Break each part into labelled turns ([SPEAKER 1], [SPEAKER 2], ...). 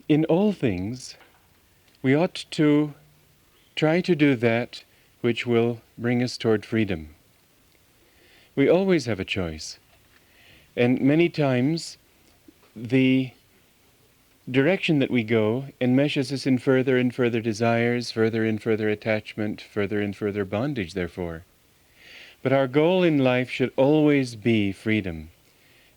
[SPEAKER 1] In all things, we ought to try to do that which will bring us toward freedom. We always have a choice. And many times, the direction that we go enmeshes us in further and further desires, further and further attachment, further and further bondage, therefore. But our goal in life should always be freedom.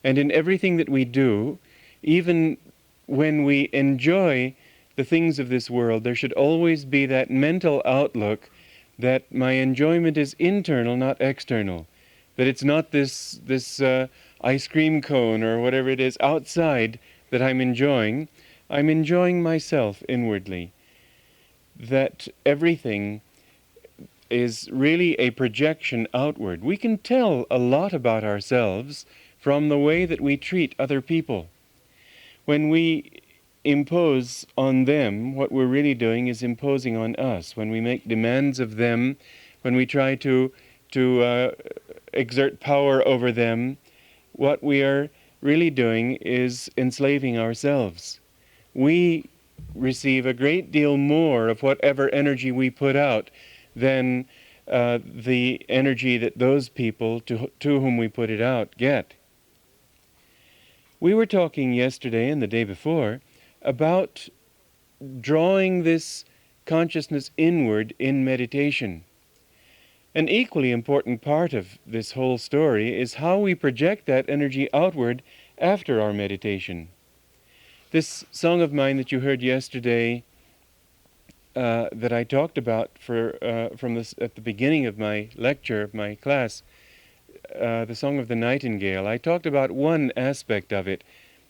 [SPEAKER 1] And in everything that we do, even when we enjoy the things of this world, there should always be that mental outlook that my enjoyment is internal, not external. That it's not this ice cream cone or whatever it is outside that I'm enjoying. I'm enjoying myself inwardly. That everything is really a projection outward. We can tell a lot about ourselves from the way that we treat other people. When we impose on them, what we're really doing is imposing on us. When we make demands of them, when we try to exert power over them, what we are really doing is enslaving ourselves. We receive a great deal more of whatever energy we put out than the energy that those people to whom we put it out get. We were talking yesterday and the day before about drawing this consciousness inward in meditation. An equally important part of this whole story is how we project that energy outward after our meditation. This song of mine that you heard yesterday, that I talked about at the beginning of my lecture, of my class, the Song of the Nightingale, I talked about one aspect of it,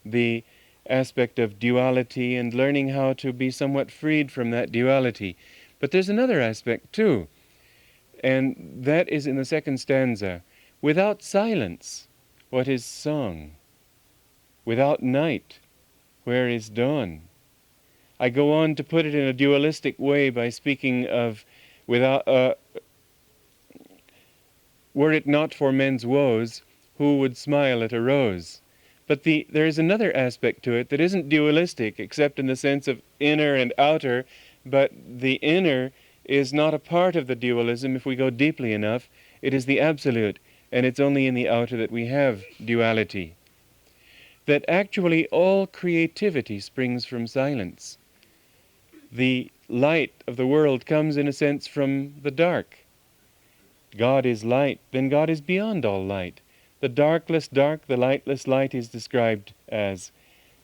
[SPEAKER 1] the aspect of duality and learning how to be somewhat freed from that duality. But there's another aspect too, and that is in the second stanza. Without silence, what is song? Without night, where is dawn? I go on to put it in a dualistic way by speaking of without were it not for men's woes, who would smile at a rose? But there is another aspect to it that isn't dualistic, except in the sense of inner and outer, but the inner is not a part of the dualism if we go deeply enough. It is the absolute, and it's only in the outer that we have duality. That actually all creativity springs from silence. The light of the world comes, in a sense, from the dark. God is light, then God is beyond all light. The darkless dark, the lightless light is described as.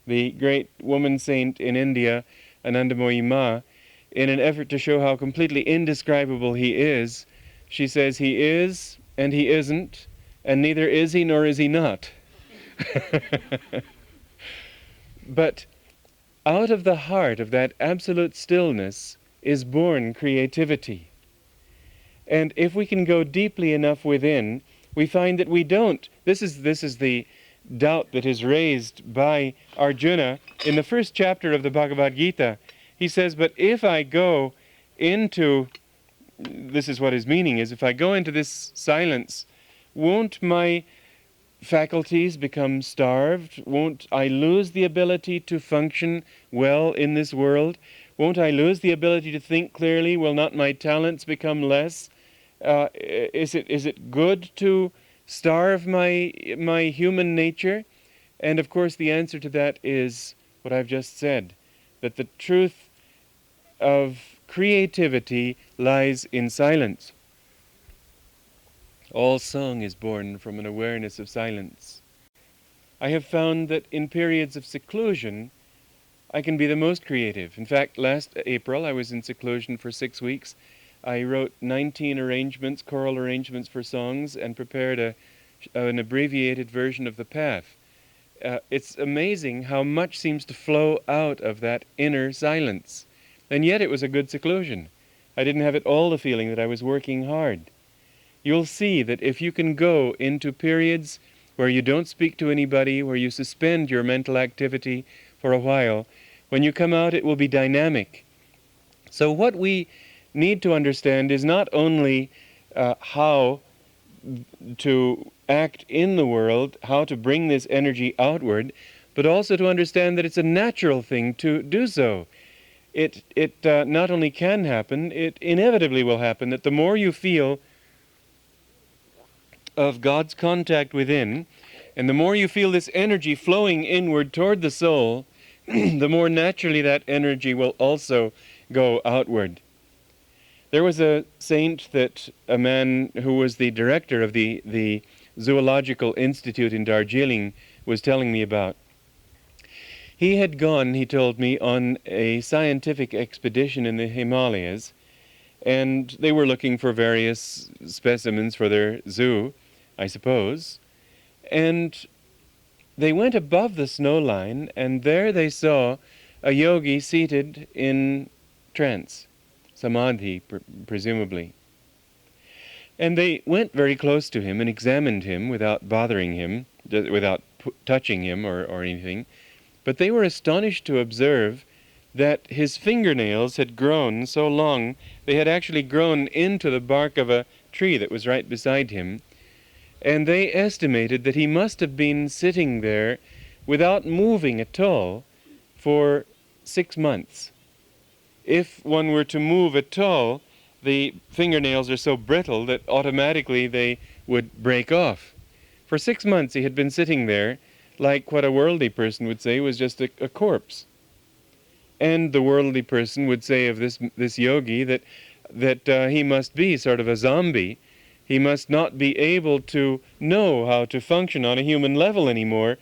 [SPEAKER 1] The great woman saint in India, Ananda Ma, in an effort to show how completely indescribable he is, she says he is and he isn't, and neither is he nor is he not. But out of the heart of that absolute stillness is born creativity. And if we can go deeply enough within, we find that we don't. This is the doubt that is raised by Arjuna in the first chapter of the Bhagavad Gita. He says, but if I go into, this is what his meaning is, if I go into this silence, won't my faculties become starved? Won't I lose the ability to function well in this world? Won't I lose the ability to think clearly? Will not my talents become less? Is it good to starve my human nature? And of course the answer to that is what I've just said, that the truth of creativity lies in silence. All song is born from an awareness of silence. I have found that in periods of seclusion, I can be the most creative. In fact, last April I was in seclusion for 6 weeks. I wrote 19 arrangements, choral arrangements for songs, and prepared an abbreviated version of the path. It's amazing how much seems to flow out of that inner silence. And yet it was a good seclusion. I didn't have at all the feeling that I was working hard. You'll see that if you can go into periods where you don't speak to anybody, where you suspend your mental activity for a while, when you come out it will be dynamic. So what we need to understand is not only how to act in the world, how to bring this energy outward, but also to understand that it's a natural thing to do so. It not only can happen, it inevitably will happen, that the more you feel of God's contact within, and the more you feel this energy flowing inward toward the soul, the more naturally that energy will also go outward. There was a saint that a man who was the director of the Zoological Institute in Darjeeling was telling me about. He had gone, he told me, on a scientific expedition in the Himalayas, and they were looking for various specimens for their zoo, I suppose, and they went above the snow line, and there they saw a yogi seated in trance, samadhi, presumably. And they went very close to him and examined him without bothering him, without touching him or anything. But they were astonished to observe that his fingernails had grown so long, they had actually grown into the bark of a tree that was right beside him. And they estimated that he must have been sitting there without moving at all for 6 months. If one were to move at all, the fingernails are so brittle that automatically they would break off. For 6 months he had been sitting there like what a worldly person would say was just a corpse. And the worldly person would say of this yogi that he must be sort of a zombie. He must not be able to know how to function on a human level anymore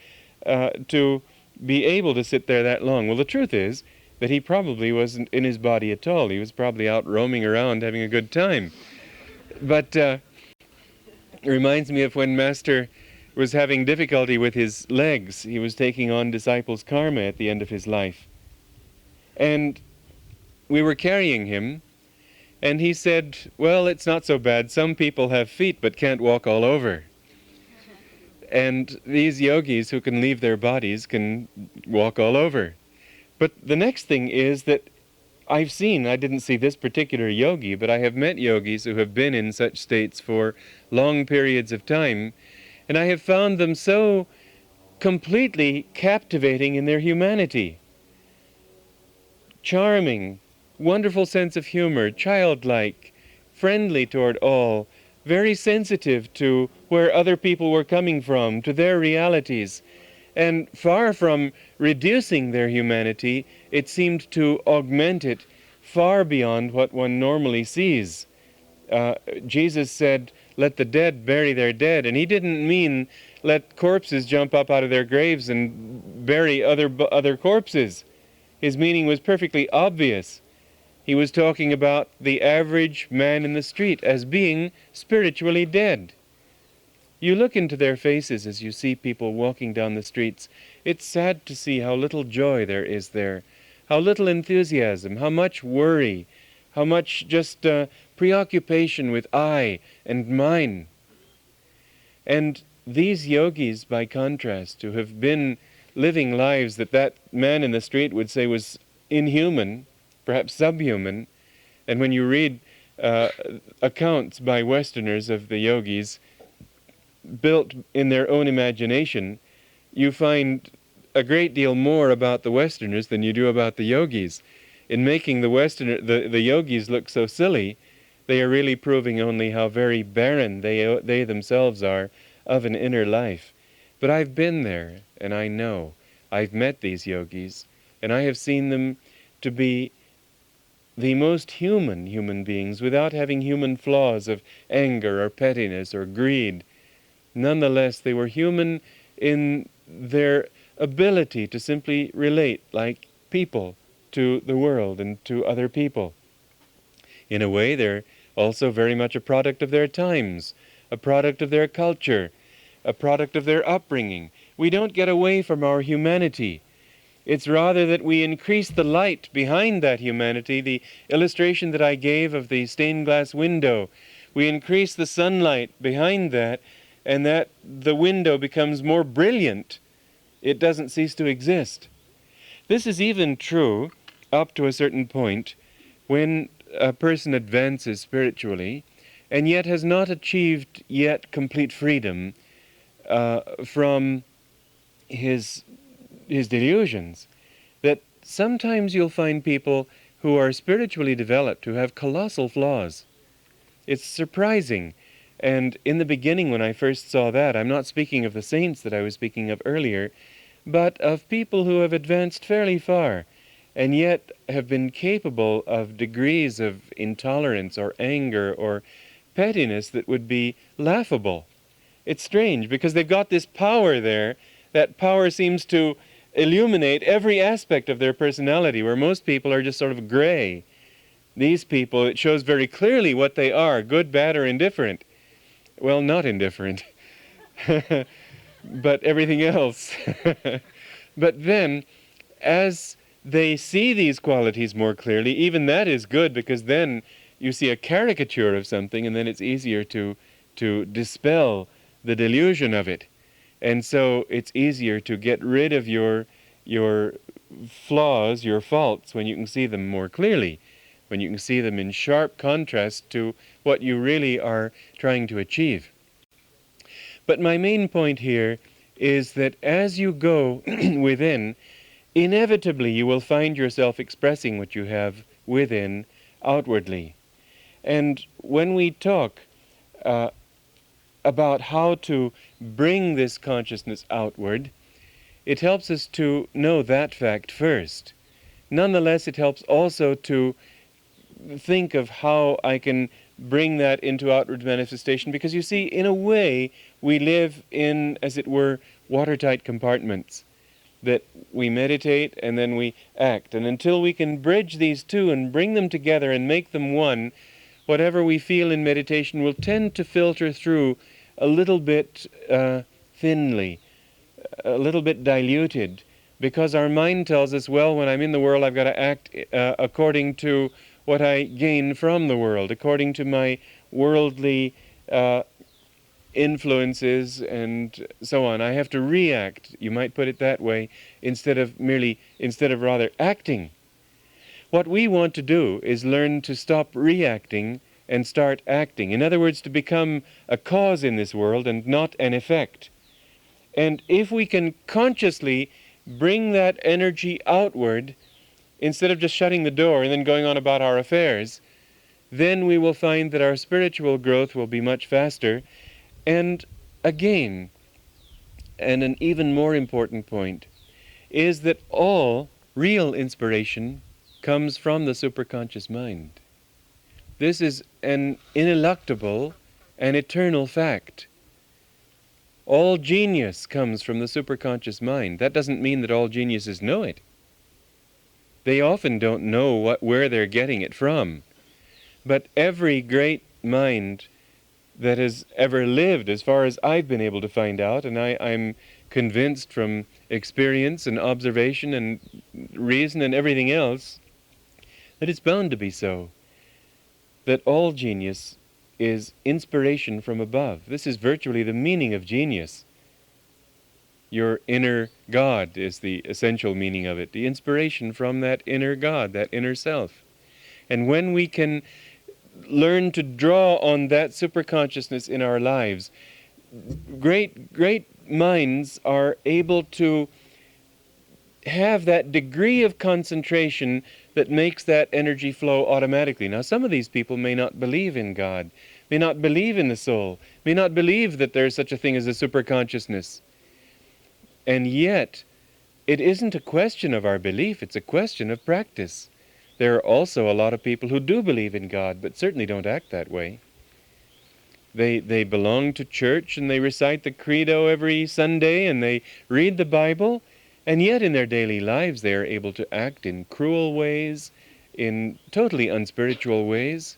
[SPEAKER 1] to be able to sit there that long. Well, the truth is that he probably wasn't in his body at all. He was probably out roaming around having a good time. But it reminds me of when Master was having difficulty with his legs. He was taking on disciples' karma at the end of his life. And we were carrying him, and he said, well, it's not so bad. Some people have feet but can't walk all over. And these yogis who can leave their bodies can walk all over. But the next thing is that I didn't see this particular yogi, but I have met yogis who have been in such states for long periods of time, and I have found them so completely captivating in their humanity. Charming, wonderful sense of humor, childlike, friendly toward all, very sensitive to where other people were coming from, to their realities. And far from reducing their humanity, it seemed to augment it far beyond what one normally sees. Jesus said, let the dead bury their dead, and he didn't mean let corpses jump up out of their graves and bury other corpses. His meaning was perfectly obvious. He was talking about the average man in the street as being spiritually dead. You look into their faces as you see people walking down the streets. It's sad to see how little joy there is there, how little enthusiasm, how much worry, how much just preoccupation with I and mine. And these yogis, by contrast, who have been living lives that man in the street would say was inhuman, perhaps subhuman, and when you read accounts by Westerners of the yogis built in their own imagination, you find a great deal more about the Westerners than you do about the yogis. In making the yogis look so silly, they are really proving only how very barren they themselves are of an inner life. But I've been there, and I know. I've met these yogis, and I have seen them to be the most human beings, without having human flaws of anger or pettiness or greed. Nonetheless, they were human in their ability to simply relate like people to the world and to other people. In a way, they're also very much a product of their times, a product of their culture, a product of their upbringing. We don't get away from our humanity. It's rather that we increase the light behind that humanity. The illustration that I gave of the stained glass window, we increase the sunlight behind that, and that the window becomes more brilliant. It doesn't cease to exist. This is even true up to a certain point when a person advances spiritually and yet has not achieved yet complete freedom from his his delusions, that sometimes you'll find people who are spiritually developed who have colossal flaws. It's surprising. And in the beginning, when I first saw that, I'm not speaking of the saints that I was speaking of earlier, but of people who have advanced fairly far, and yet have been capable of degrees of intolerance or anger or pettiness that would be laughable. It's strange, because they've got this power there. That power seems to illuminate every aspect of their personality, where most people are just sort of gray. These people, it shows very clearly what they are, good, bad, or indifferent. Well, not indifferent, but everything else. But then, as they see these qualities more clearly, even that is good, because then you see a caricature of something, and then it's easier to dispel the delusion of it. And so it's easier to get rid of your flaws, your faults, when you can see them more clearly, when you can see them in sharp contrast to what you really are trying to achieve. But my main point here is that as you go within, inevitably you will find yourself expressing what you have within outwardly. And when we talk about how to bring this consciousness outward, it helps us to know that fact first. Nonetheless, it helps also to think of how I can bring that into outward manifestation, because you see, in a way, we live in, as it were, watertight compartments, that we meditate and then we act. And until we can bridge these two and bring them together and make them one, whatever we feel in meditation will tend to filter through a little bit thinly, a little bit diluted, because our mind tells us, well, when I'm in the world, I've got to act according to what I gain from the world, according to my worldly influences and so on. I have to react, you might put it that way, instead of rather acting. What we want to do is learn to stop reacting and start acting. In other words, to become a cause in this world and not an effect. And if we can consciously bring that energy outward, instead of just shutting the door and then going on about our affairs, then we will find that our spiritual growth will be much faster. And again, and an even more important point, is that all real inspiration comes from the superconscious mind. This is an ineluctable and eternal fact. All genius comes from the superconscious mind. That doesn't mean that all geniuses know it. They often don't know where they're getting it from. But every great mind that has ever lived, as far as I've been able to find out, and I'm convinced from experience and observation and reason and everything else, that it's bound to be so. That all genius is inspiration from above. This is virtually the meaning of genius. Your inner God is the essential meaning of it, the inspiration from that inner God, that inner self. And when we can learn to draw on that superconsciousness in our lives, great minds are able to have that degree of concentration that makes that energy flow automatically. Now, some of these people may not believe in God, may not believe in the soul, may not believe that there's such a thing as a superconsciousness. And yet, it isn't a question of our belief, it's a question of practice. There are also a lot of people who do believe in God, but certainly don't act that way. They belong to church and they recite the credo every Sunday and they read the Bible, and yet in their daily lives they are able to act in cruel ways, in totally unspiritual ways.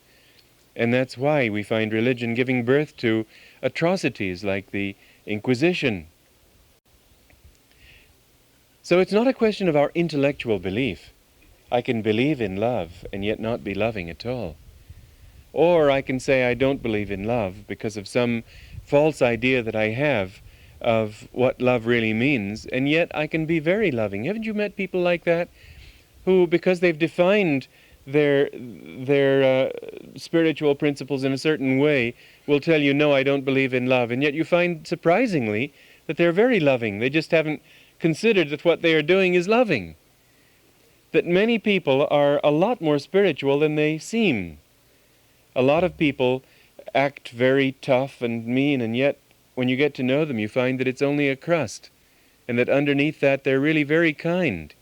[SPEAKER 1] And that's why we find religion giving birth to atrocities like the Inquisition. So it's not a question of our intellectual belief. I can believe in love and yet not be loving at all. Or I can say I don't believe in love because of some false idea that I have of what love really means, and yet I can be very loving. Haven't you met people like that, who, because they've defined their spiritual principles in a certain way, will tell you, no, I don't believe in love, and yet you find, surprisingly, that they're very loving. They just haven't considered that what they are doing is loving. That many people are a lot more spiritual than they seem. A lot of people act very tough and mean, and yet when you get to know them you find that it's only a crust, and that underneath that they're really very kind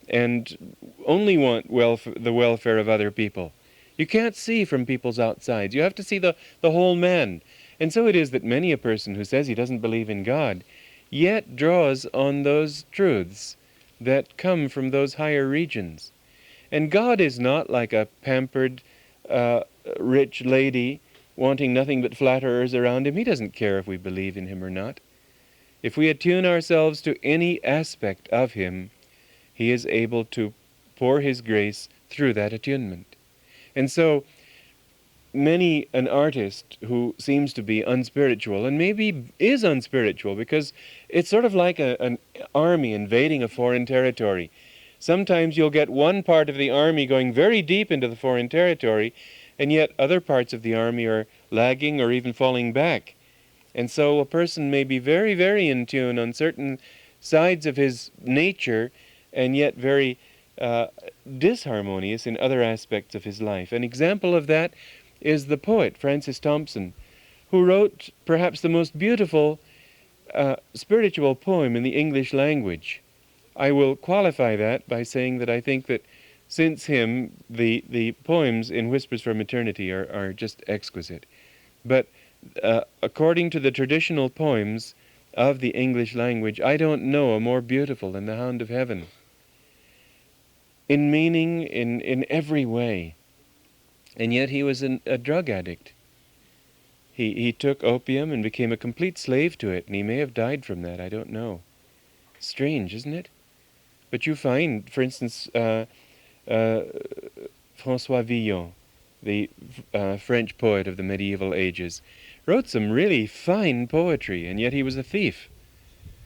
[SPEAKER 1] and only want the welfare of other people. You can't see from people's outsides. You have to see the whole man. And so it is that many a person who says he doesn't believe in God yet draws on those truths that come from those higher regions. And God is not like a pampered, rich lady wanting nothing but flatterers around him. He doesn't care if we believe in him or not. If we attune ourselves to any aspect of him, he is able to pour his grace through that attunement. And so many an artist who seems to be unspiritual, and maybe is unspiritual, because it's sort of like an army invading a foreign territory. Sometimes you'll get one part of the army going very deep into the foreign territory, and yet other parts of the army are lagging or even falling back. And so a person may be very, very in tune on certain sides of his nature, and yet very disharmonious in other aspects of his life. An example of that is the poet Francis Thompson, who wrote perhaps the most beautiful spiritual poem in the English language. I will qualify that by saying that I think that since him, the poems in Whispers from Eternity are just exquisite. But according to the traditional poems of the English language, I don't know a more beautiful than the Hound of Heaven. In meaning, in every way. And yet he was a drug addict. He took opium and became a complete slave to it, and he may have died from that, I don't know. Strange, isn't it? But you find, for instance, François Villon, the French poet of the medieval ages, wrote some really fine poetry, and yet he was a thief.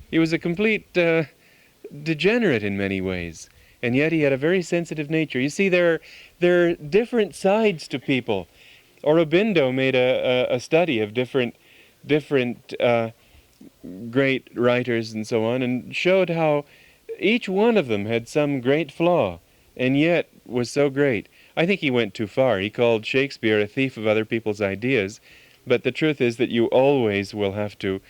[SPEAKER 1] He was a complete degenerate in many ways, and yet he had a very sensitive nature. You see, there are different sides to people. Aurobindo made a study of different great writers and so on, and showed how each one of them had some great flaw, and yet was so great. I think he went too far. He called Shakespeare a thief of other people's ideas, but the truth is that you always will have to...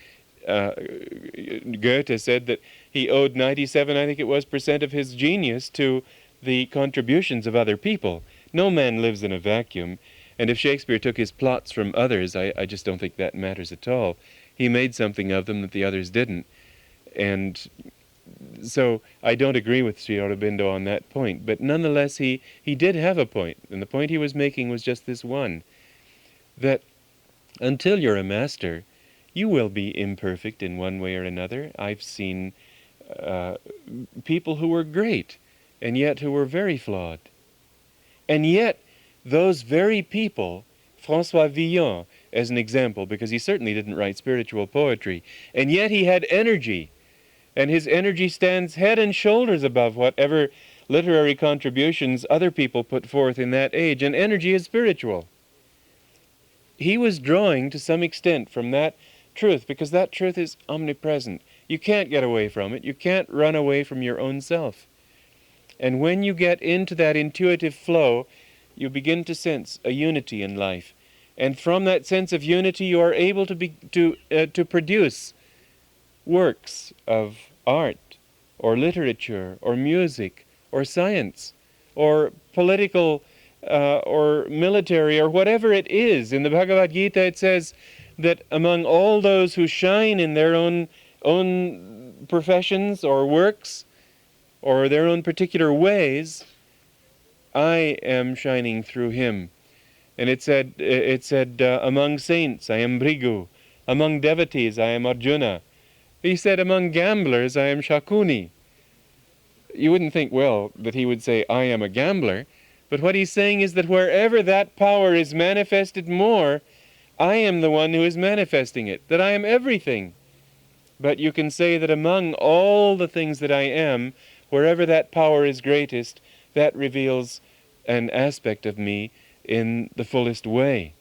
[SPEAKER 1] Goethe said that he owed 97, I think it was, % of his genius to the contributions of other people. No man lives in a vacuum, and if Shakespeare took his plots from others, I just don't think that matters at all. He made something of them that the others didn't. And so I don't agree with Sri Aurobindo on that point, but nonetheless he did have a point, and the point he was making was just this one, that until you're a master, you will be imperfect in one way or another. I've seen people who were great, and yet who were very flawed. And yet, those very people, François Villon as an example, because he certainly didn't write spiritual poetry, and yet he had energy, and his energy stands head and shoulders above whatever literary contributions other people put forth in that age, and energy is spiritual. He was drawing to some extent from that truth, because that truth is omnipresent. You can't get away from it. You can't run away from your own self. And when you get into that intuitive flow, you begin to sense a unity in life. And from that sense of unity, you are able to produce works of art, or literature, or music, or science, or political, or military, or whatever it is. In the Bhagavad Gita it says that among all those who shine in their own professions or works, or their own particular ways, I am shining through him. And it said among saints I am Bhrigu, among devotees I am Arjuna. He said among gamblers I am Shakuni. You wouldn't think, well, that he would say I am a gambler, but what he's saying is that wherever that power is manifested more, I am the one who is manifesting it, that I am everything. But you can say that among all the things that I am, wherever that power is greatest, that reveals an aspect of me in the fullest way.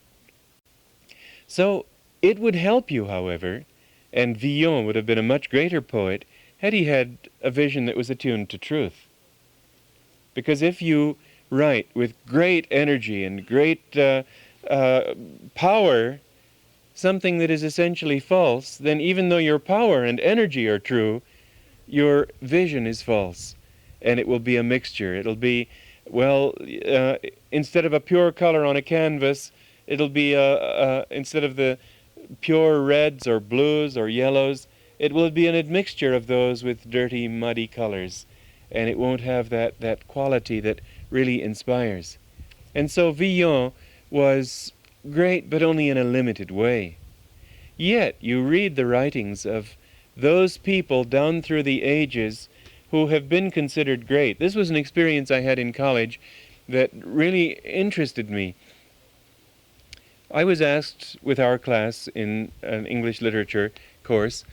[SPEAKER 1] So it would help you, however, and Villon would have been a much greater poet Hetty had a vision that was attuned to truth. Because if you write with great energy and great power something that is essentially false, then even though your power and energy are true, your vision is false. And it will be a mixture. It'll be, well, instead of a pure color on a canvas, it'll be, instead of the pure reds or blues or yellows, it will be an admixture of those with dirty, muddy colors. And it won't have that quality that really inspires. And so Villon was great, but only in a limited way. Yet you read the writings of those people down through the ages who have been considered great. This was an experience I had in college that really interested me. I was asked with our class in an English literature course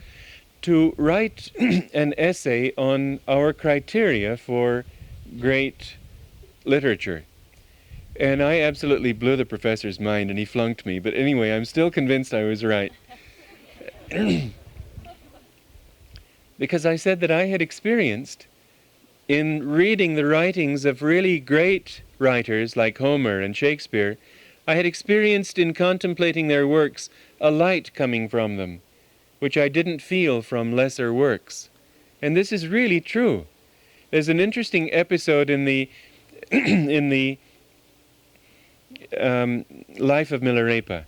[SPEAKER 1] to write an essay on our criteria for great literature. And I absolutely blew the professor's mind and he flunked me. But anyway, I'm still convinced I was right. Because I said that I had experienced in reading the writings of really great writers like Homer and Shakespeare, I had experienced in contemplating their works a light coming from them, which I didn't feel from lesser works. And this is really true. There's an interesting episode in the in the life of Milarepa.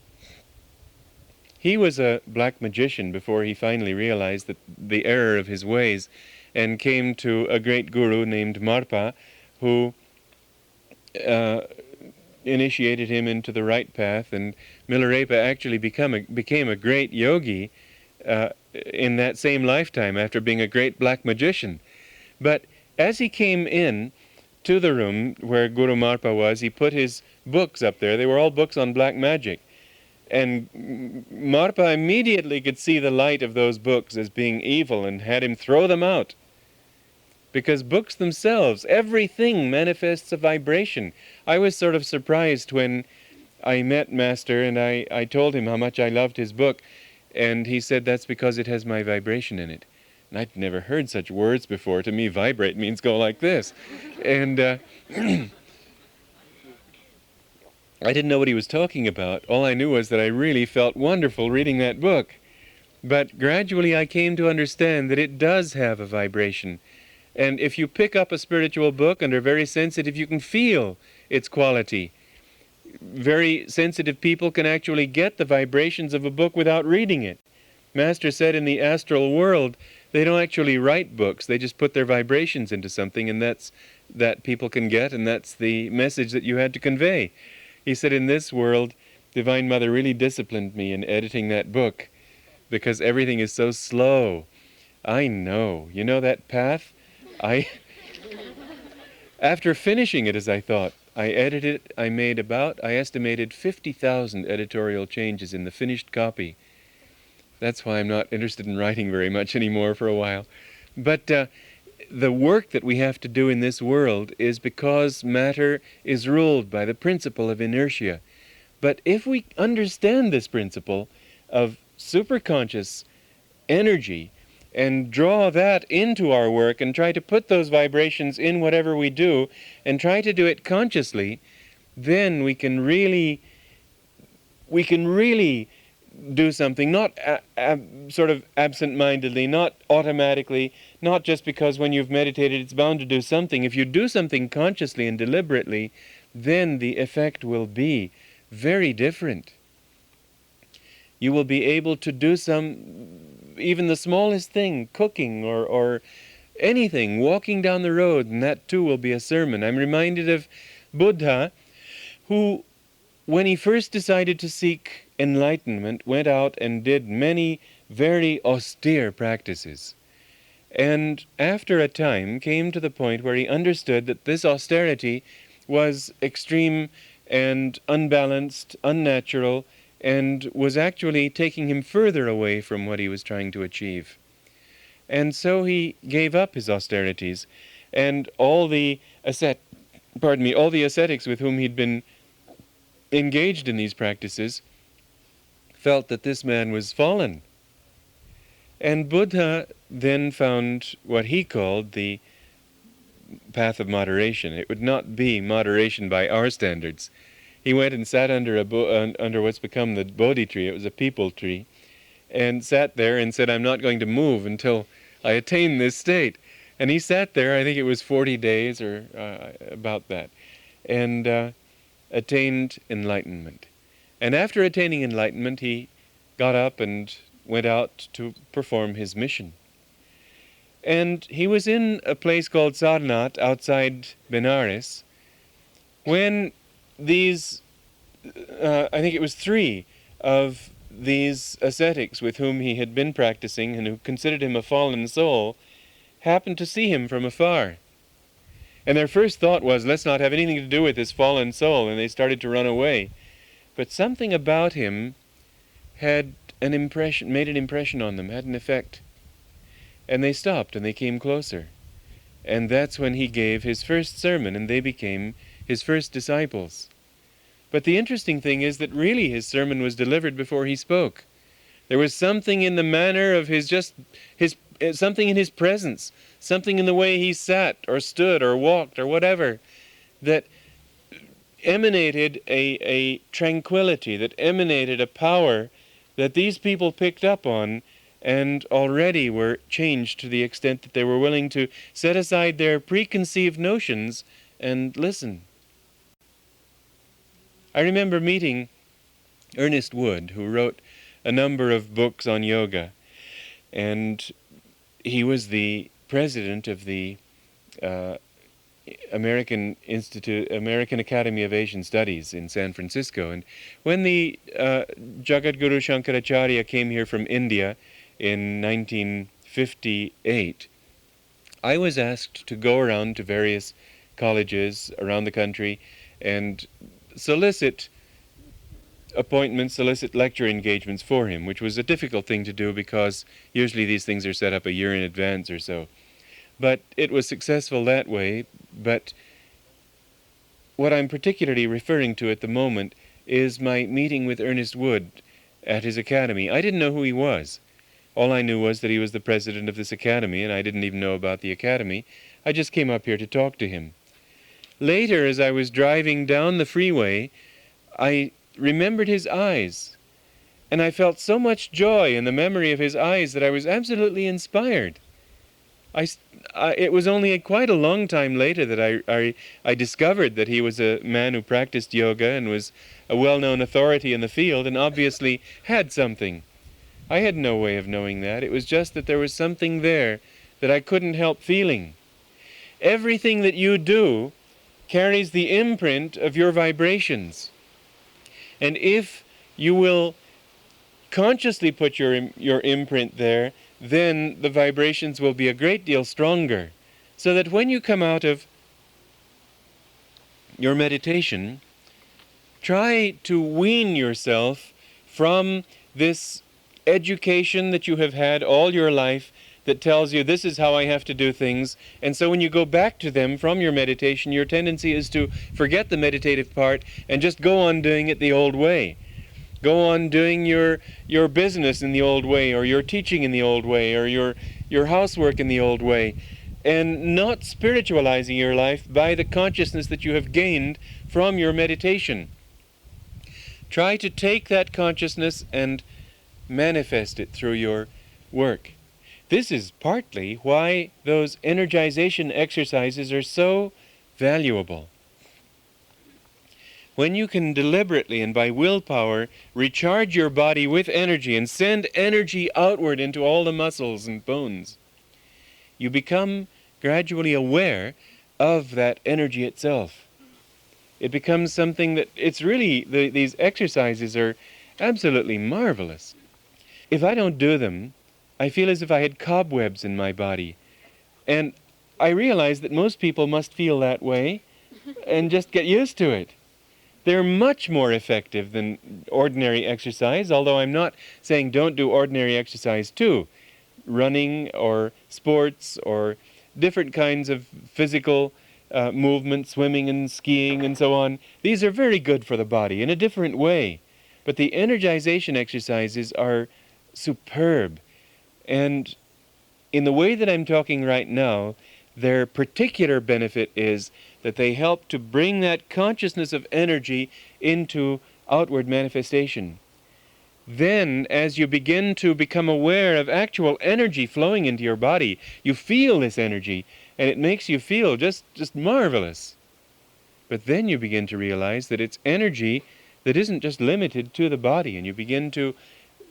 [SPEAKER 1] He was a black magician before he finally realized that the error of his ways and came to a great guru named Marpa, who initiated him into the right path, and Milarepa actually became a great yogi in that same lifetime after being a great black magician. But as he came in to the room where Guru Marpa was, he put his books up there. They were all books on black magic. And Marpa immediately could see the light of those books as being evil and had him throw them out. Because books themselves, everything manifests a vibration. I was sort of surprised when I met Master and I told him how much I loved his book. And he said, that's because it has my vibration in it. And I'd never heard such words before. To me, vibrate means go like this. And I didn't know what he was talking about. All I knew was that I really felt wonderful reading that book. But gradually I came to understand that it does have a vibration. And if you pick up a spiritual book and are very sensitive, you can feel its quality. Very sensitive people can actually get the vibrations of a book without reading it. Master said in the astral world, they don't actually write books. They just put their vibrations into something, and that people can get, and that's the message that you had to convey. He said, in this world, Divine Mother really disciplined me in editing that book because everything is so slow. I know. You know that path? After finishing it, as I thought, I edited it. I estimated 50,000 editorial changes in the finished copy. That's why I'm not interested in writing very much anymore for a while. But the work that we have to do in this world is because matter is ruled by the principle of inertia. But if we understand this principle of superconscious energy and draw that into our work and try to put those vibrations in whatever we do and try to do it consciously, then we can really do something, not sort of absent-mindedly, not automatically, not just because when you've meditated it's bound to do something. If you do something consciously and deliberately, then the effect will be very different. You will be able to do even the smallest thing, cooking or anything, walking down the road, and that too will be a sermon. I'm reminded of Buddha, who, when he first decided to seek enlightenment, went out and did many very austere practices. And after a time came to the point where he understood that this austerity was extreme and unbalanced, unnatural, and was actually taking him further away from what he was trying to achieve. And so he gave up his austerities, and all the ascetics with whom he'd been engaged in these practices felt that this man was fallen. And Buddha then found what he called the path of moderation. It would not be moderation by our standards. He went and sat under under what's become the Bodhi tree. It was a peepal tree, and sat there and said, "I'm not going to move until I attain this state." And he sat there, I think it was 40 days or about that, and attained enlightenment. And after attaining enlightenment, he got up and went out to perform his mission. And he was in a place called Sarnath outside Benares when these, I think it was 3 of these ascetics with whom he had been practicing and who considered him a fallen soul, happened to see him from afar. And their first thought was, let's not have anything to do with this fallen soul, and they started to run away. But something about him had made an impression on them, had an effect. And they stopped and they came closer. And that's when he gave his first sermon, and they became his first disciples. But the interesting thing is that really his sermon was delivered before he spoke. There was something in the manner of something in his presence, something in the way he sat or stood or walked or whatever, that emanated a tranquility, that emanated a power that these people picked up on and already were changed to the extent that they were willing to set aside their preconceived notions and listen. I remember meeting Ernest Wood, who wrote a number of books on yoga, and he was the president of the American Academy of Asian Studies in San Francisco. And when the Jagadguru Shankaracharya came here from India in 1958, I was asked to go around to various colleges around the country and solicit appointments, solicit lecture engagements for him, which was a difficult thing to do because usually these things are set up a year in advance or so. But it was successful that way. But what I'm particularly referring to at the moment is my meeting with Ernest Wood at his academy. I didn't know who he was. All I knew was that he was the president of this academy, and I didn't even know about the academy. I just came up here to talk to him. Later, as I was driving down the freeway, I remembered his eyes, and I felt so much joy in the memory of his eyes that I was absolutely inspired. It was only quite a long time later that I discovered that he was a man who practiced yoga and was a well-known authority in the field and obviously had something. I had no way of knowing that. It was just that there was something there that I couldn't help feeling. Everything that you do carries the imprint of your vibrations. And if you will consciously put your imprint there, then the vibrations will be a great deal stronger. So that when you come out of your meditation, try to wean yourself from this education that you have had all your life that tells you this is how I have to do things. And so when you go back to them from your meditation, your tendency is to forget the meditative part and just go on doing it the old way. Go on doing your business in the old way, or your teaching in the old way, or your housework in the old way, and not spiritualizing your life by the consciousness that you have gained from your meditation. Try to take that consciousness and manifest it through your work. This is partly why those energization exercises are so valuable. When you can deliberately and by willpower recharge your body with energy and send energy outward into all the muscles and bones, you become gradually aware of that energy itself. It becomes something that it's really, these exercises are absolutely marvelous. If I don't do them, I feel as if I had cobwebs in my body. And I realize that most people must feel that way and just get used to it. They're much more effective than ordinary exercise, although I'm not saying don't do ordinary exercise too. Running or sports or different kinds of physical movement, swimming and skiing and so on, these are very good for the body in a different way. But the energization exercises are superb. And in the way that I'm talking right now, their particular benefit is that they help to bring that consciousness of energy into outward manifestation. Then, as you begin to become aware of actual energy flowing into your body, you feel this energy, and it makes you feel just marvelous. But then you begin to realize that it's energy that isn't just limited to the body, and you begin to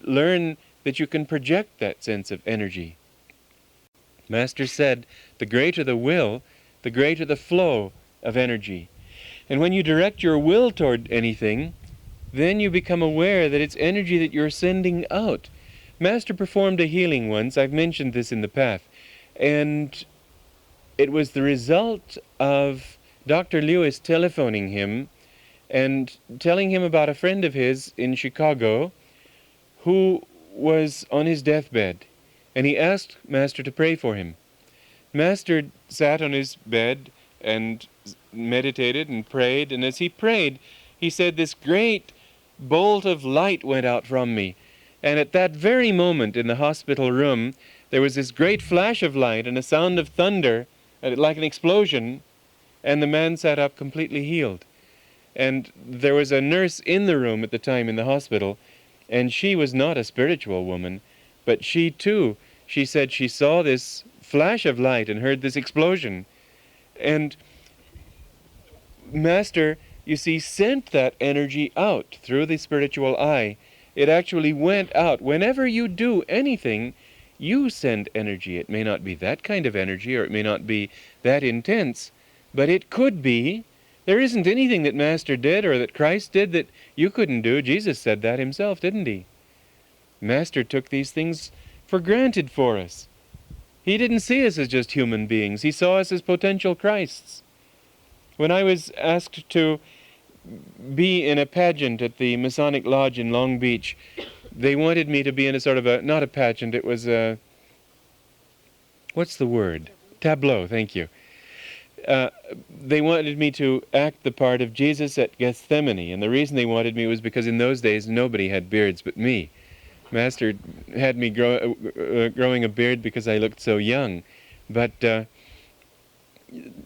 [SPEAKER 1] learn that you can project that sense of energy. Master said, the greater the will, the greater the flow of energy. And when you direct your will toward anything, then you become aware that it's energy that you're sending out. Master performed a healing once, I've mentioned this in the path, and it was the result of Dr. Lewis telephoning him and telling him about a friend of his in Chicago who was on his deathbed, and he asked Master to pray for him. Master sat on his bed and meditated and prayed, and as he prayed, he said, this great bolt of light went out from me. And at that very moment in the hospital room, there was this great flash of light and a sound of thunder, like an explosion, and the man sat up completely healed. And there was a nurse in the room at the time in the hospital, and she was not a spiritual woman, but she too, she said she saw this flash of light and heard this explosion. And Master, you see, sent that energy out through the spiritual eye. It actually went out. Whenever you do anything, you send energy. It may not be that kind of energy, or it may not be that intense, but it could be. There isn't anything that Master did or that Christ did that you couldn't do. Jesus said that himself, didn't he? Master took these things for granted for us. He didn't see us as just human beings. He saw us as potential Christs. When I was asked to be in a pageant at the Masonic Lodge in Long Beach, they wanted me to be in a sort of a, not a pageant, it was a, what's the word? Tableau, thank you. They wanted me to act the part of Jesus at Gethsemane, and the reason they wanted me was because in those days nobody had beards but me. Master had me growing a beard because I looked so young. But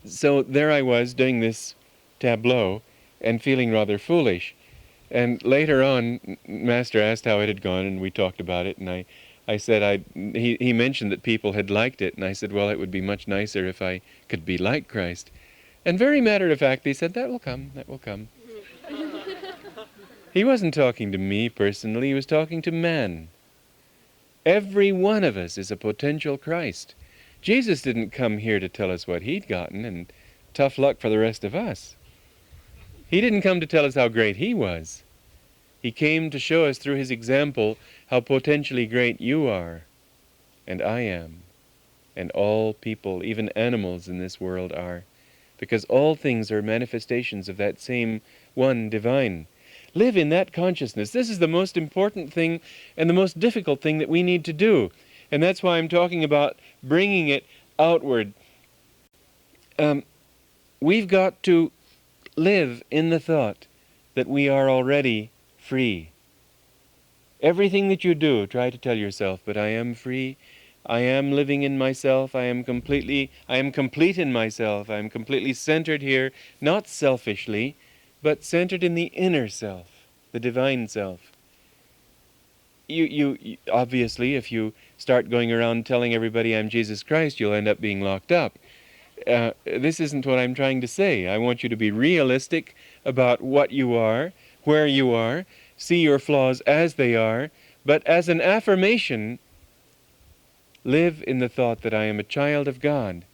[SPEAKER 1] so there I was doing this tableau and feeling rather foolish. And later on, Master asked how it had gone, and we talked about it, and I said, he mentioned that people had liked it, and I said, well, it would be much nicer if I could be like Christ. And very matter-of-factly, he said, that will come, that will come. He wasn't talking to me personally, he was talking to man. Every one of us is a potential Christ. Jesus didn't come here to tell us what he'd gotten, and tough luck for the rest of us. He didn't come to tell us how great he was. He came to show us through his example how potentially great you are, and I am, and all people, even animals in this world are, because all things are manifestations of that same one divine. Live in that consciousness. This is the most important thing and the most difficult thing that we need to do. And that's why I'm talking about bringing it outward. We've got to live in the thought that we are already free. Everything that you do, try to tell yourself, but I am free. I am living in myself. I am complete in myself. I am completely centered here, not selfishly, but centered in the inner self, the divine self. You obviously, if you start going around telling everybody I'm Jesus Christ, you'll end up being locked up. This isn't what I'm trying to say. I want you to be realistic about what you are, where you are, see your flaws as they are, but as an affirmation, live in the thought that I am a child of God,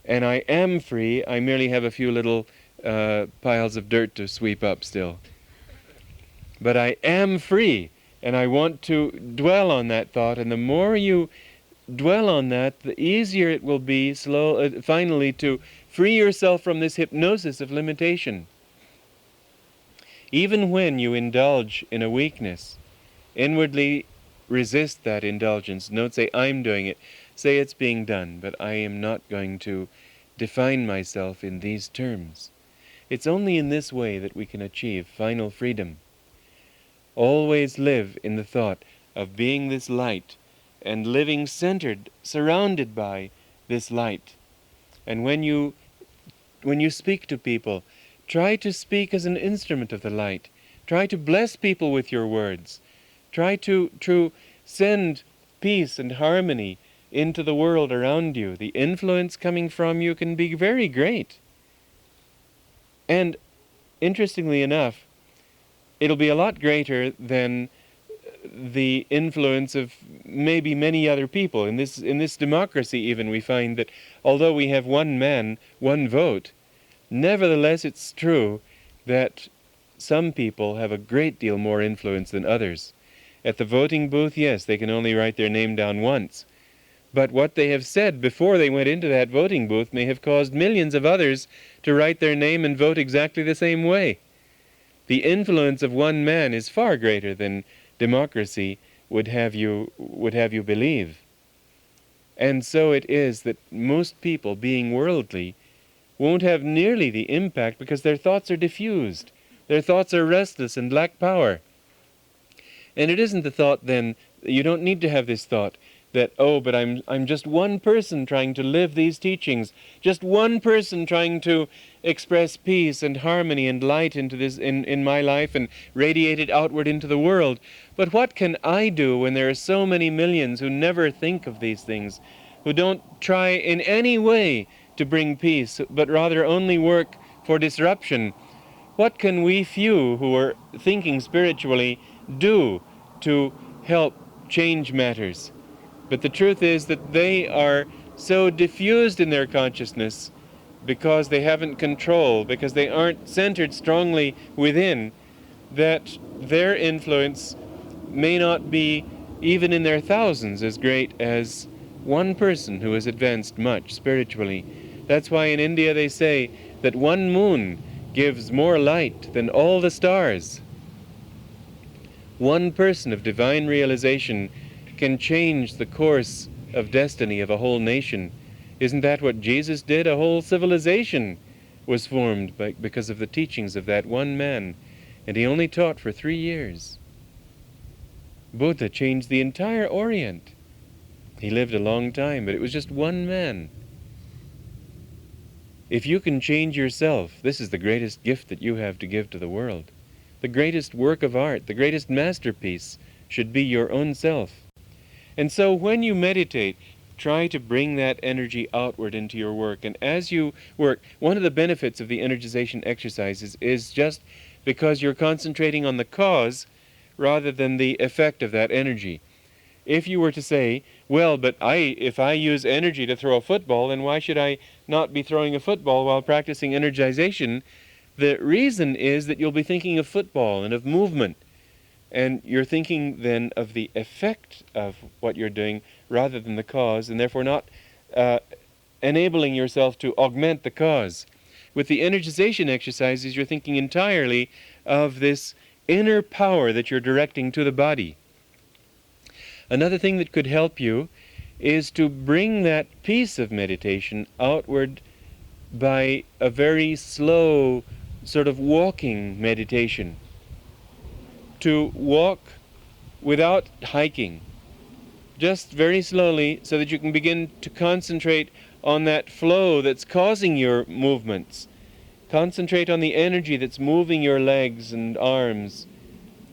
[SPEAKER 1] and I am free. I merely have a few little piles of dirt to sweep up still. But I am free, and I want to dwell on that thought, and the more you dwell on that, the easier it will be finally to free yourself from this hypnosis of limitation. Even when you indulge in a weakness, inwardly resist that indulgence. Don't say, I'm doing it. Say it's being done, but I am not going to define myself in these terms. It's only in this way that we can achieve final freedom. Always live in the thought of being this light and living centered, surrounded by this light. And when you speak to people, try to speak as an instrument of the light. Try to bless people with your words. Try to send peace and harmony into the world around you. The influence coming from you can be very great. And interestingly enough, it'll be a lot greater than the influence of maybe many other people. In this democracy even, we find that although we have one man, one vote, nevertheless it's true that some people have a great deal more influence than others. At the voting booth, yes, they can only write their name down once. But what they have said before they went into that voting booth may have caused millions of others to write their name and vote exactly the same way. The influence of one man is far greater than democracy would have you believe. And so it is that most people, being worldly, won't have nearly the impact because their thoughts are diffused. Their thoughts are restless and lack power. And it isn't the thought then, you don't need to have this thought that, oh, but I'm just one person trying to live these teachings, just one person trying to express peace and harmony and light into this in my life and radiate it outward into the world. But what can I do when there are so many millions who never think of these things, who don't try in any way to bring peace, but rather only work for disruption? What can we few who are thinking spiritually do to help change matters? But the truth is that they are so diffused in their consciousness because they haven't control, because they aren't centered strongly within, that their influence may not be even in their thousands as great as one person who has advanced much spiritually. That's why in India they say that one moon gives more light than all the stars. One person of divine realization can change the course of destiny of a whole nation. Isn't that what Jesus did? A whole civilization was formed because of the teachings of that one man, and he only taught for 3 years. Buddha changed the entire Orient. He lived a long time, but it was just one man. If you can change yourself, this is the greatest gift that you have to give to the world. The greatest work of art, the greatest masterpiece should be your own self. And so when you meditate, try to bring that energy outward into your work. And as you work, one of the benefits of the energization exercises is just because you're concentrating on the cause rather than the effect of that energy. If you were to say, well, but if I use energy to throw a football, then why should I not be throwing a football while practicing energization? The reason is that you'll be thinking of football and of movement. And you're thinking then of the effect of what you're doing rather than the cause, and therefore not enabling yourself to augment the cause. With the energization exercises, you're thinking entirely of this inner power that you're directing to the body. Another thing that could help you is to bring that piece of meditation outward by a very slow sort of walking meditation. To walk without hiking, just very slowly, so that you can begin to concentrate on that flow that's causing your movements. Concentrate on the energy that's moving your legs and arms.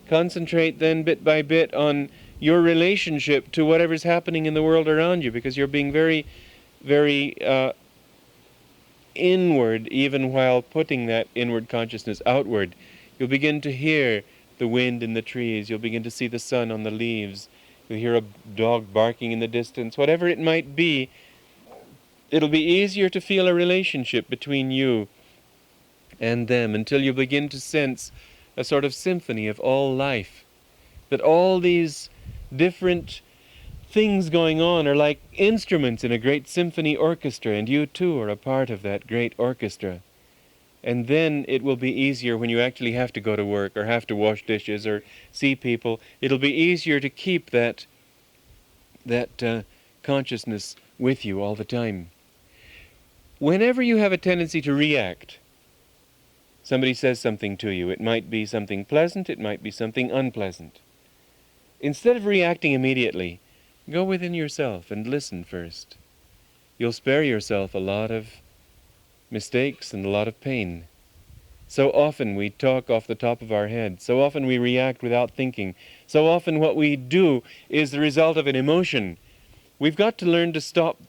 [SPEAKER 1] Concentrate then bit by bit on your relationship to whatever's happening in the world around you, because you're being very, very inward even while putting that inward consciousness outward. You'll begin to hear the wind in the trees. You'll begin to see the sun on the leaves. You'll hear a dog barking in the distance. Whatever it might be, it'll be easier to feel a relationship between you and them until you begin to sense a sort of symphony of all life. That all these different things going on are like instruments in a great symphony orchestra, and you too are a part of that great orchestra. And then it will be easier when you actually have to go to work or have to wash dishes or see people. It'll be easier to keep that consciousness with you all the time. Whenever you have a tendency to react, somebody says something to you. It might be something pleasant, it might be something unpleasant. Instead of reacting immediately, Go within yourself and listen first. You'll spare yourself a lot of mistakes and a lot of pain. So often we talk off the top of our head. So often we react without thinking. So often what we do is the result of an emotion. We've got to learn to stop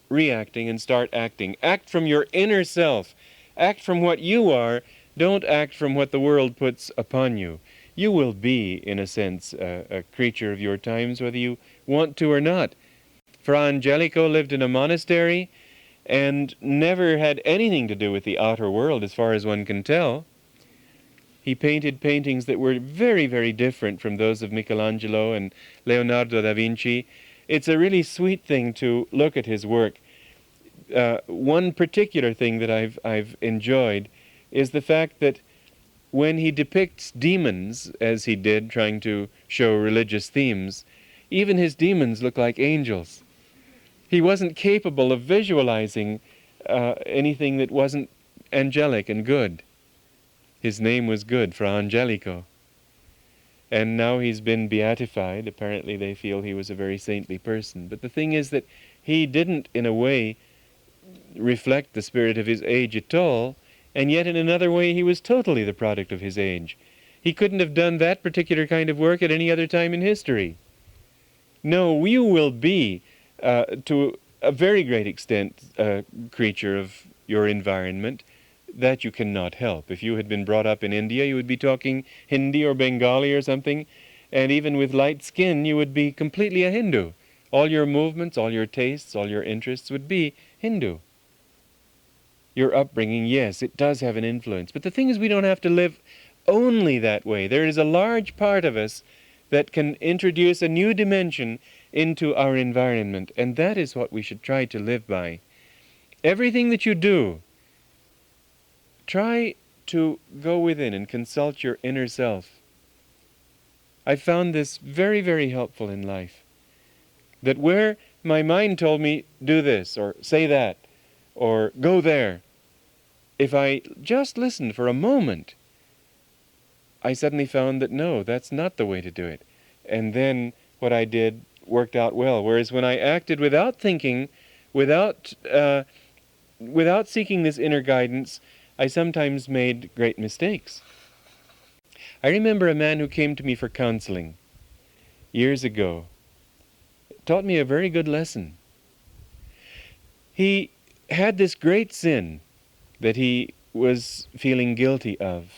[SPEAKER 1] reacting and start acting. Act from your inner self. Act from what you are. Don't act from what the world puts upon you. You will be, in a sense, a creature of your times, whether you want to or not. Fra Angelico lived in a monastery and never had anything to do with the outer world, as far as one can tell. He painted paintings that were very, very different from those of Michelangelo and Leonardo da Vinci. It's a really sweet thing to look at his work. One particular thing that I've enjoyed is the fact that when he depicts demons, as he did, trying to show religious themes, even his demons look like angels. He wasn't capable of visualizing anything that wasn't angelic and good. His name was good, Fra Angelico. And now he's been beatified. Apparently they feel he was a very saintly person. But the thing is that he didn't, in a way, reflect the spirit of his age at all, and yet in another way he was totally the product of his age. He couldn't have done that particular kind of work at any other time in history. No, you will be, to a very great extent, a creature of your environment. That you cannot help. If you had been brought up in India, you would be talking Hindi or Bengali or something, and even with light skin, you would be completely a Hindu. All your movements, all your tastes, all your interests would be Hindu. Your upbringing, yes, it does have an influence. But the thing is, we don't have to live only that way. There is a large part of us that can introduce a new dimension into our environment, and that is what we should try to live by. Everything that you do, try to go within and consult your inner self. I found this very, very helpful in life. That where my mind told me, do this, or say that, or go there, if I just listened for a moment, I suddenly found that no, that's not the way to do it. And then what I did worked out well. Whereas when I acted without thinking, without seeking this inner guidance, I sometimes made great mistakes. I remember a man who came to me for counseling years ago. It taught me a very good lesson. He had this great sin that he was feeling guilty of,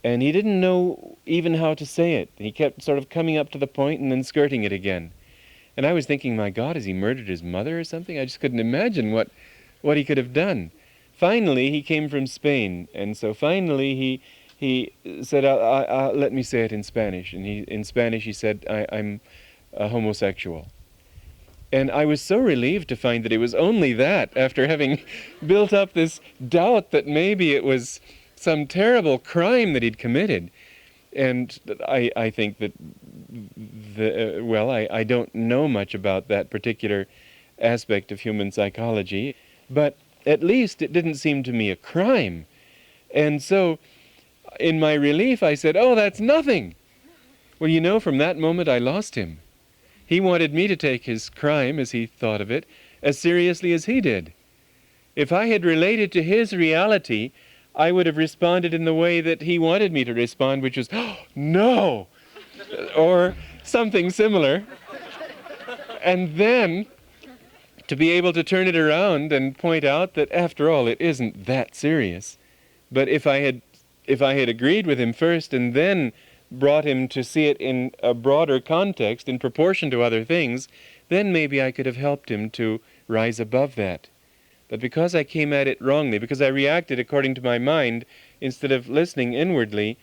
[SPEAKER 1] and he didn't know even how to say it. He kept sort of coming up to the point and then skirting it again. And I was thinking, my God, has he murdered his mother or something? I just couldn't imagine what he could have done. Finally, he came from Spain, and so finally he said, let me say it in Spanish. And in Spanish he said, I'm a homosexual. And I was so relieved to find that it was only that, after having built up this doubt that maybe it was some terrible crime that he'd committed. And I think that, I don't know much about that particular aspect of human psychology, but at least it didn't seem to me a crime. And so, in my relief, I said, oh, that's nothing. Well, you know, from that moment I lost him. He wanted me to take his crime, as he thought of it, as seriously as he did. If I had related to his reality, I would have responded in the way that he wanted me to respond, which was, oh, no, or something similar. And then to be able to turn it around and point out that, after all, it isn't that serious. But if I had agreed with him first and then brought him to see it in a broader context in proportion to other things, then maybe I could have helped him to rise above that. But because I came at it wrongly, because I reacted according to my mind instead of listening inwardly,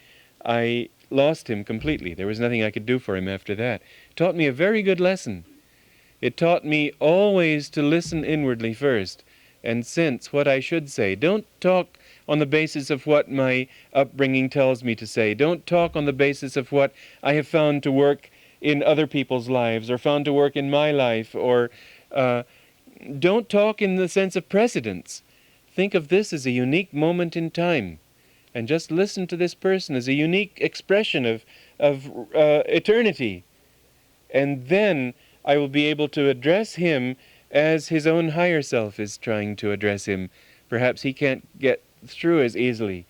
[SPEAKER 1] I lost him completely. There was nothing I could do for him after that. It taught me a very good lesson. It taught me always to listen inwardly first and sense what I should say. Don't talk on the basis of what my upbringing tells me to say. Don't talk on the basis of what I have found to work in other people's lives or found to work in my life, or don't talk in the sense of precedence. Think of this as a unique moment in time, and just listen to this person as a unique expression of eternity. And then I will be able to address him as his own higher self is trying to address him. Perhaps he can't get through as easily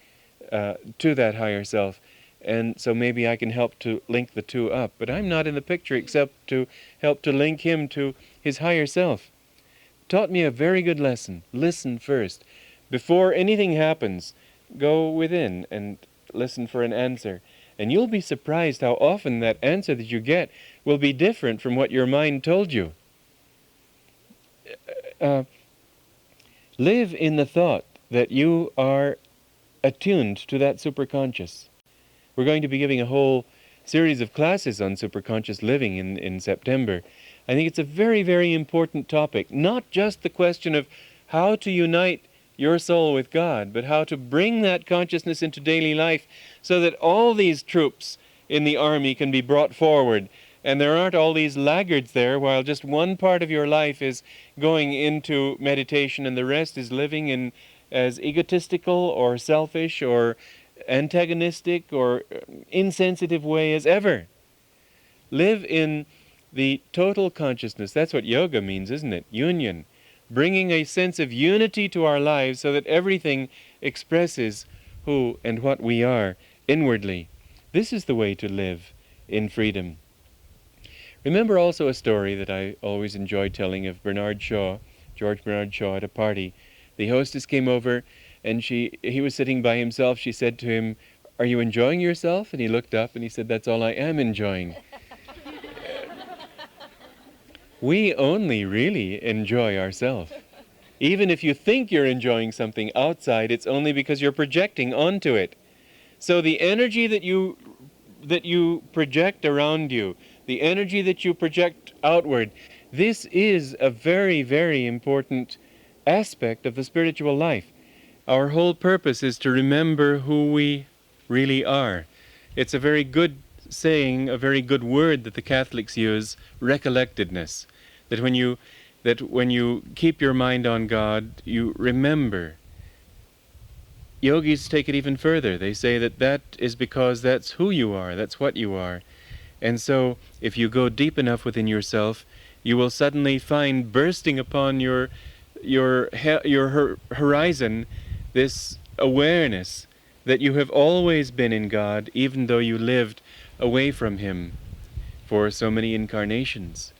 [SPEAKER 1] to that higher self, and so maybe I can help to link the two up. But I'm not in the picture except to help to link him to his higher self. Taught me a very good lesson. Listen first. Before anything happens, go within and listen for an answer. And you'll be surprised how often that answer that you get will be different from what your mind told you. Live in the thought that you are attuned to that superconscious. We're going to be giving a whole series of classes on superconscious living in September. I think it's a very, very important topic. Not just the question of how to unite your soul with God, but how to bring that consciousness into daily life so that all these troops in the army can be brought forward, and there aren't all these laggards there while just one part of your life is going into meditation and the rest is living in as egotistical or selfish or antagonistic or insensitive way as ever. Live in the total consciousness. That's what yoga means, isn't it? Union. Bringing a sense of unity to our lives so that everything expresses who and what we are inwardly. This is the way to live in freedom. Remember also a story that I always enjoy telling of George Bernard Shaw at a party. The hostess came over and he was sitting by himself. She said to him, "Are you enjoying yourself?" And he looked up and he said, "That's all I am enjoying." We only really enjoy ourselves. Even if you think you're enjoying something outside, it's only because you're projecting onto it. So the energy that you project around you, the energy that you project outward, this is a very, very important aspect of the spiritual life. Our whole purpose is to remember who we really are. It's a very good saying, a very good word that the Catholics use, recollectedness. That when you keep your mind on God, you remember. Yogis take it even further. They say that is because that's who you are, that's what you are. And so, if you go deep enough within yourself, you will suddenly find bursting upon your horizon this awareness that you have always been in God, even though you lived away from Him for so many incarnations.